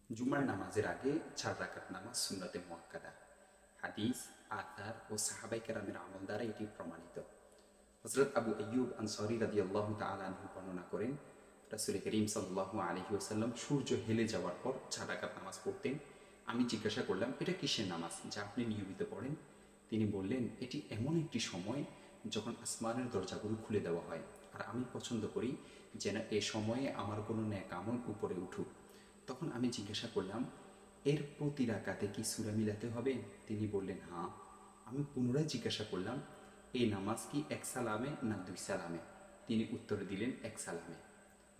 জুমার নামাজের আগে 4 রাকাত নামাজ সুন্নতে মুআক্কাদা। হাদিস, আথার ও সাহাবায়ে কেরামের আমল দ্বারা এটি প্রমাণিত। হযরত আবু আইয়ুব আনসারী রাদিয়াল্লাহু তাআলা আনহু বর্ণনা করেন, রাসূল করিম সাল্লাল্লাহু আলাইহি ওয়াসাল্লাম সূর্য হেলে যাওয়ার পর 4 রাকাত নামাজ পড়তেন। আমি জিজ্ঞাসা করলাম, এটা কিসের নামাজ যা আপনি নিয়মিত পড়েন? তিনি বললেন, এটি এমন একটি সময় যখন আসমানের দরজাগুলো খুলে দেওয়া হয়, আর আমি পছন্দ করি যেন এ সময়ে আমার কোনো নেক আমল উপরে উঠুক। তখন আমি জিজ্ঞাসা করলাম, এর প্রতি রাকাতে কি সূরা মিলাতে হবে? তিনি বললেন, হ্যাঁ। আমি পুনরায় জিজ্ঞাসা করলাম, এই নামাজ কি এক সালামে না 2 সালামে? তিনি উত্তর দিলেন, এক সালামে।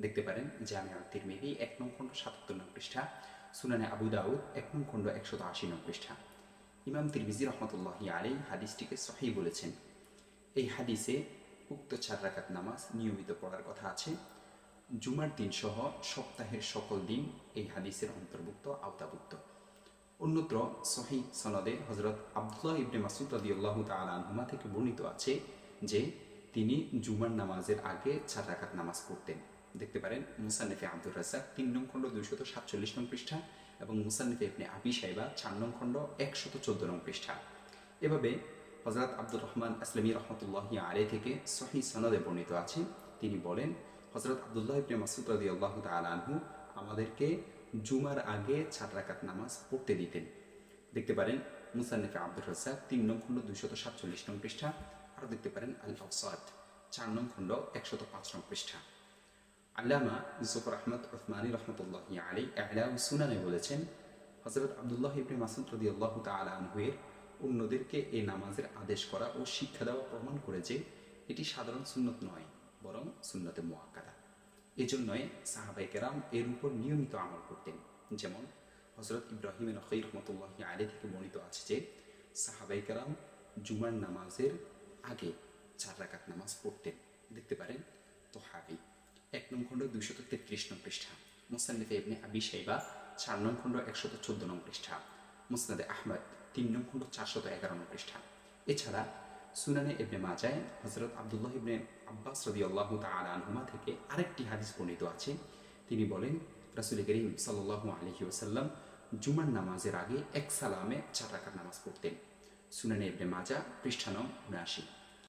দেখতে পারেন জামিউ তিরমিজি 1 নং খণ্ড 77 নং পৃষ্ঠা, সুনানে আবু দাউদ 1 নং খণ্ড 180 নং পৃষ্ঠা। ইমাম তিরমিজি রহমতুল্লাহি আলাইহি হাদিসটিকে সহিহ বলেছেন। এই হাদিসে উক্ত 4 রাকাত নামাজ নিয়মিত পড়ার কথা আছে। জুমার দিন সহ সপ্তাহের সকল দিন এই হাদিসের অন্তর্ভুক্ত আওতাভুক্ত। অন্যত্র সহিহ সনদে হযরত আব্দুল্লাহ ইবনে মাসউদ রাদিয়াল্লাহু তাআলা আনহুমা থেকে বর্ণিত আছে যে তিনি জুমার নামাজের আগে 4 রাকাত নামাজ পড়তেন। দেখতে পারেন মুসান্নিফে আব্দুর রাজ্জাক 3 নং খণ্ড 247 নং পৃষ্ঠা এবং মুসান্নিফে ইবনে আবি শাইবা 4 নং খণ্ড 114 নং পৃষ্ঠা। এভাবে হযরত আব্দুর রহমান আসলামী রহমতুল্লাহি আলাইহি থেকে সহিহ সনদে বর্ণিত আছে, তিনি বলেন, হযরত আব্দুল্লাহ ইবনে মাসউদ রাদিয়াল্লাহু তাআলা আনহু আমাদেরকে জুমার আগে 4 রাকাত নামাজ পড়তে দিতেন। দেখতে পারেন মুসান্নিফে আব্দুর রাজ্জাক 3 নং খণ্ড 247 নং পৃষ্ঠা, আর দেখতে পারেন আল আওসাত 4 নং খণ্ড 105 নং পৃষ্ঠা। আল্লামা ইউসুফ আহমদ উসমানী রহমতুল্লাহি আলাইহি ই'লাউস সুনানে বলেছেন, হযরত আব্দুল্লাহ ইবনে মাসউদ রাদিয়াল্লাহু তাআলা আনহু এর অন্যদেরকে এই নামাজের আদেশ করা ও শিক্ষা দেওয়া প্রমাণ করে যে এটি সাধারণ সুন্নত নয়, বরং সুন্নতে মুআক্কাদা। এজন্যই সাহাবায়ে কেরাম এর উপর নিয়মিত আমল করতেন। যেমন হযরত ইব্রাহিম নখঈ রহমতুল্লাহি আলাইহি থেকে বর্ণিত আছে যে সাহাবায়ে কেরাম জুমার নামাজের আগে 4 রাকাত নামাজ পড়তেন। দেখতে পারেন তোহাবি 1 নং খণ্ড 233 নং পৃষ্ঠা, মুসান্নিফে ইবনে আবি শাইবা 4 নং খণ্ড 114 নং পৃষ্ঠা, মুসনাদে আহমদ 3 নং খণ্ড 411 নং পৃষ্ঠা। এছাড়া সুনানে ইবনে মাজায় হযরত আব্দুল্লাহ ইবনে আব্বাস রাদিয়াল্লাহু তাআলা আনহুমা থেকে আরেকটি হাদিস বর্ণিত আছে। তিনি বলেন, রাসূল করিম সাল্লাল্লাহু আলাইহি ওয়াসাল্লাম জুমার নামাজের আগে এক সালামে 4 রাকাত নামাজ পড়তেন। সুনানে ইবনে মাজাহ পৃষ্ঠা নং 79।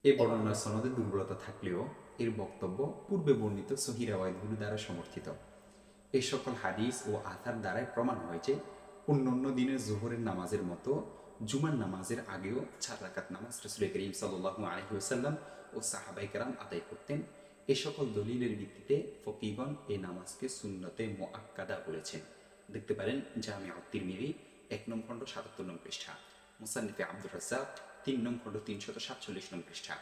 এই বর্ণনার সনদে দুর্বলতা থাকলেও এর বক্তব্য পূর্বে বর্ণিত সহিহ রাওয়ায়াতগুলো দ্বারা সমর্থিত। এই সকল হাদিস ও আথার দ্বারাই প্রমাণ হয় যে অন্যান্য দিনের জোহরের নামাজের মতো জুমার নামাজের আগেও 4 রাকাত নামাজ রাসূল করিম সাল্লাল্লাহু আলাইহি ওয়াসাল্লাম ও সাহাবায়ে কেরাম আদায় করতেন। এই সকল দলিলের ভিত্তিতে ফকিহগণ এই নামাজকে সুন্নতে মুআক্কাদা বলেছেন। দেখতে পারেন জামিউ তিরমিজি 1 নং খণ্ড 77 নং পৃষ্ঠা, মুসান্নিফে আব্দুর রাজ্জাক 3 নং খণ্ড 347 নং পৃষ্ঠা,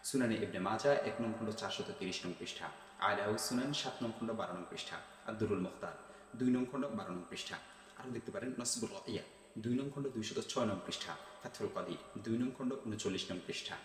সুনানে ইবনে মাজাহ 1 নং খণ্ড 430 নং পৃষ্ঠা, আলাউস সুনান 7 নং খণ্ড 12 নং পৃষ্ঠা, আদ-দুরুল মুখতার 2 নং খণ্ড 12 নং পৃষ্ঠা। আরও দেখতে পারেন নসবুল আতিয়া 2 নং খণ্ড 206 নং পৃষ্ঠা, ফাথুল কাদির 2 নং খণ্ড 39 নং পৃষ্ঠা।